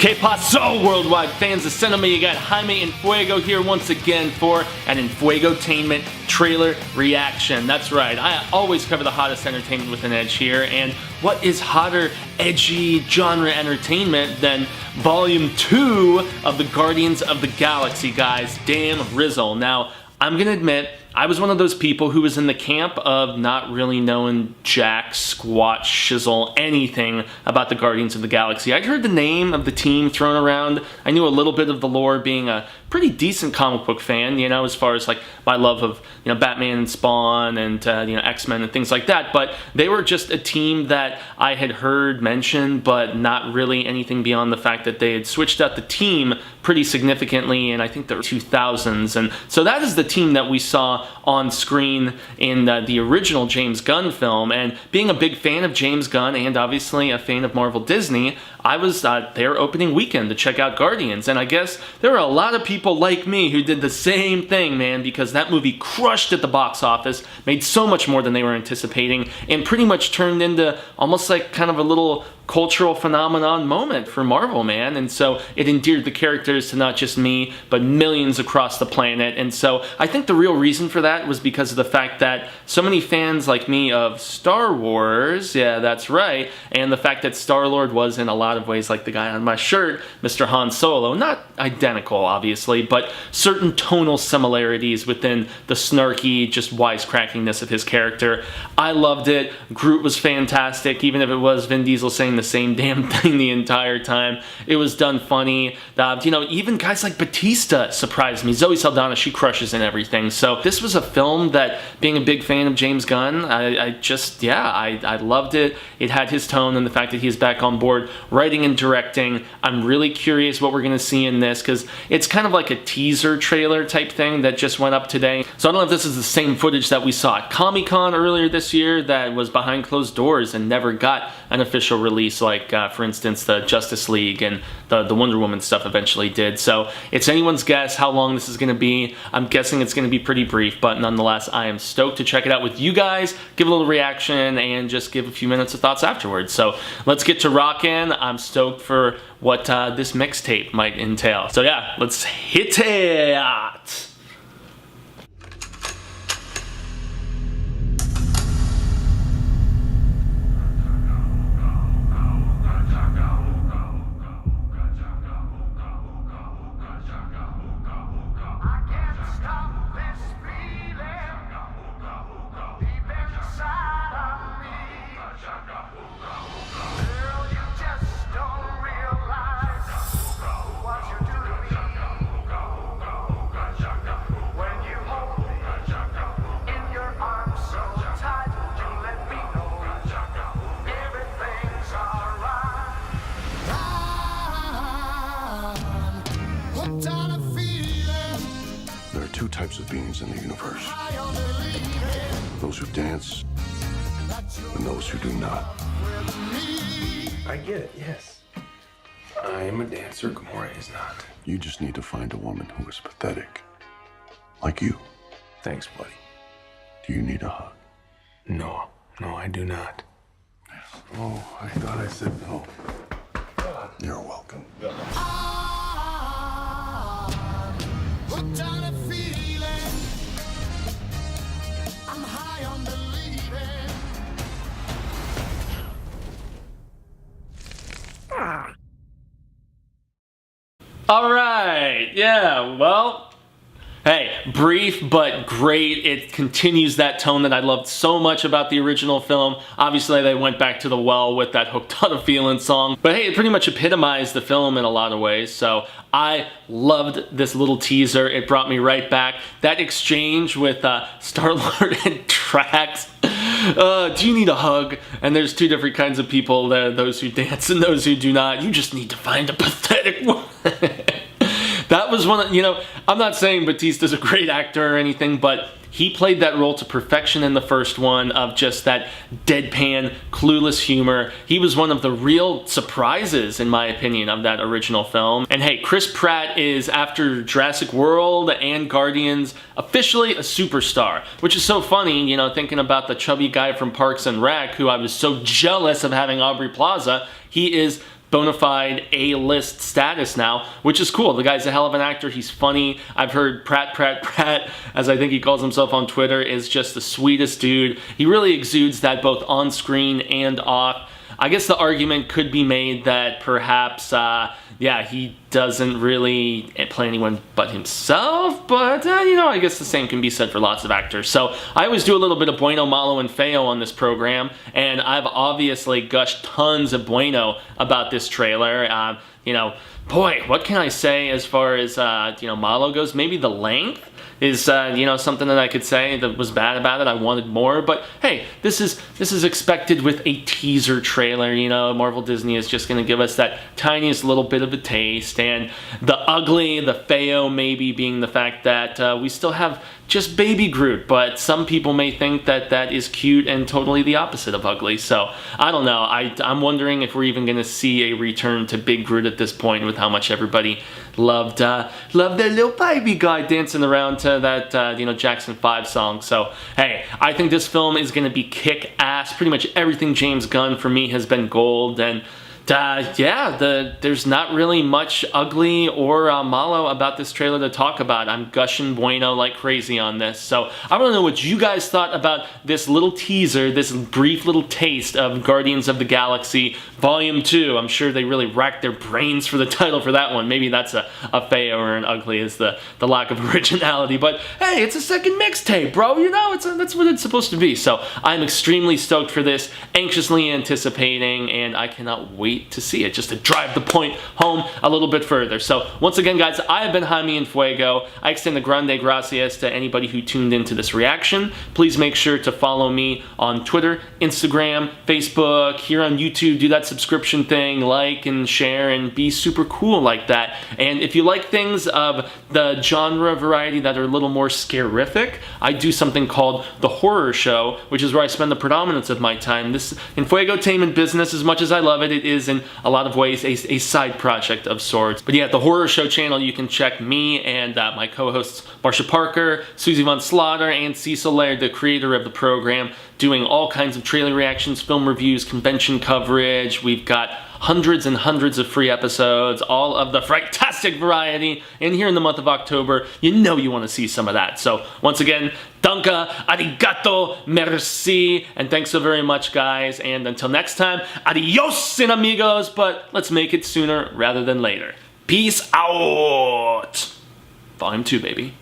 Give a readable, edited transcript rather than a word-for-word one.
Que paso, worldwide fans of cinema? You got Jaime En Fuego here once again for an Enfuegotainment trailer reaction. That's right, I always cover the hottest entertainment with an edge here, and what is hotter, edgy genre entertainment than Volume 2 of the Guardians of the Galaxy, guys? Damn Rizzle. Now, I'm gonna admit, I was one of those people who was in the camp of not really knowing jack, squat, shizzle, anything about the Guardians of the Galaxy. I'd heard the name of the team thrown around. I knew a little bit of the lore, being a pretty decent comic book fan, you know, as far as like my love of, you know, Batman and Spawn and, you know, X-Men and things like that. But they were just a team that I had heard mentioned, but not really anything beyond the fact that they had switched out the team pretty significantly in, I think, the 2000s. And so that is the team that we saw on screen in the original James Gunn film. And being a big fan of James Gunn and obviously a fan of Marvel Disney, I was there opening weekend to check out Guardians, and I guess there were a lot of people like me who did the same thing, man, because that movie crushed at the box office, made so much more than they were anticipating, and pretty much turned into almost like kind of a little cultural phenomenon moment for Marvel, man. And so it endeared the characters to not just me, but millions across the planet. And so I think the real reason for that was because of the fact that so many fans like me of Star Wars, yeah, that's right, and the fact that Star-Lord was in a lot of ways like the guy on my shirt, Mr. Han Solo. Not identical, obviously, but certain tonal similarities within the snarky, just wisecrackingness of his character. I loved it. Groot was fantastic, even if it was Vin Diesel saying the same damn thing the entire time. It was done funny. You know, even guys like Batista surprised me. Zoe Saldana, she crushes in everything. So this was a film that, being a big fan of James Gunn, I loved it. It had his tone, and the fact that he's back on board writing and directing. I'm really curious what we're going to see in this, because it's kind of like a teaser trailer type thing that just went up today. So I don't know if this is the same footage that we saw at Comic-Con earlier this year that was behind closed doors and never got an official release, like for instance the Justice League and the Wonder Woman stuff eventually did. So it's anyone's guess how long this is going to be. I'm guessing it's going to be pretty brief, but nonetheless I am stoked to check it out with you guys, give a little reaction, and just give a few minutes of thoughts afterwards. So let's get to rockin'. I'm stoked for what this mixtape might entail. So yeah, let's hit it! There are two types of beings in the universe. Those who dance and those who do not. I get it, yes. I am a dancer, Gamora is not. You just need to find a woman who is pathetic. Like you. Thanks, buddy. Do you need a hug? No, I do not. Oh, I thought I said no. You're welcome. Alright, yeah, well, hey, brief but great. It continues that tone that I loved so much about the original film. Obviously, they went back to the well with that Hooked on a Feeling song. But hey, it pretty much epitomized the film in a lot of ways. So I loved this little teaser. It brought me right back. That exchange with Star-Lord and Drax. Do you need a hug? And there's two different kinds of people there, those who dance and those who do not. You just need to find a pathetic one. That was one of, you know, I'm not saying Batista's a great actor or anything, but he played that role to perfection in the first one, of just that deadpan, clueless humor. He was one of the real surprises, in my opinion, of that original film. And hey, Chris Pratt is, after Jurassic World and Guardians, officially a superstar, which is so funny, you know, thinking about the chubby guy from Parks and Rec, who I was so jealous of having Aubrey Plaza. He is bona fide A-list status now, which is cool. The guy's a hell of an actor. He's funny. I've heard Pratt, as I think he calls himself on Twitter, is just the sweetest dude. He really exudes that both on screen and off. I guess the argument could be made that perhaps, yeah, he doesn't really play anyone but himself, but, you know, I guess the same can be said for lots of actors. So I always do a little bit of Bueno, Malo, and Feo on this program, and I've obviously gushed tons of Bueno about this trailer. You know, boy, what can I say as far as, you know, Malo goes? Maybe the length is, you know, something that I could say that was bad about it. I wanted more, but hey, this is expected with a teaser trailer. You know, Marvel Disney is just going to give us that tiniest little bit of a taste, and the ugly, the Feo maybe being the fact that we still have just baby Groot, but some people may think that that is cute and totally the opposite of ugly. So I don't know. I'm wondering if we're even going to see a return to Big Groot at this point, with how much everybody loved that little baby guy dancing around to that you know, Jackson 5 song. So hey, I think this film is going to be kick-ass. Pretty much everything James Gunn for me has been gold, and yeah, there's not really much ugly or malo about this trailer to talk about. I'm gushing Bueno like crazy on this. So I want to know what you guys thought about this little teaser, this brief little taste of Guardians of the Galaxy Volume 2. I'm sure they really racked their brains for the title for that one. Maybe that's a Feo or an ugly, is the lack of originality. But hey, it's a second mixtape, bro. You know, that's what it's supposed to be. So I'm extremely stoked for this, anxiously anticipating, and I cannot wait to see it, just to drive the point home a little bit further. So once again, guys, I have been Jaime En Fuego. I extend a grande gracias to anybody who tuned into this reaction. Please make sure to follow me on Twitter, Instagram, Facebook, here on YouTube. Do that subscription thing, like and share, and be super cool like that. And if you like things of the genre variety that are a little more scarific, I do something called The Horror Show, which is where I spend the predominance of my time. This Enfuegotainment business, as much as I love it, it is in a lot of ways a side project of sorts. But yeah, the Horror Show channel, you can check me and my co-hosts Marsha Parker, Susie Von Slaughter, and Cecil Laird, the creator of the program, doing all kinds of trailer reactions, film reviews, convention coverage. We've got hundreds and hundreds of free episodes, all of the fantastic variety. And here in the month of October, you know you want to see some of that. So once again, danke, arigato, merci, and thanks so very much, guys. And until next time, adios, cinemigos, but let's make it sooner rather than later. Peace out. Volume 2, baby.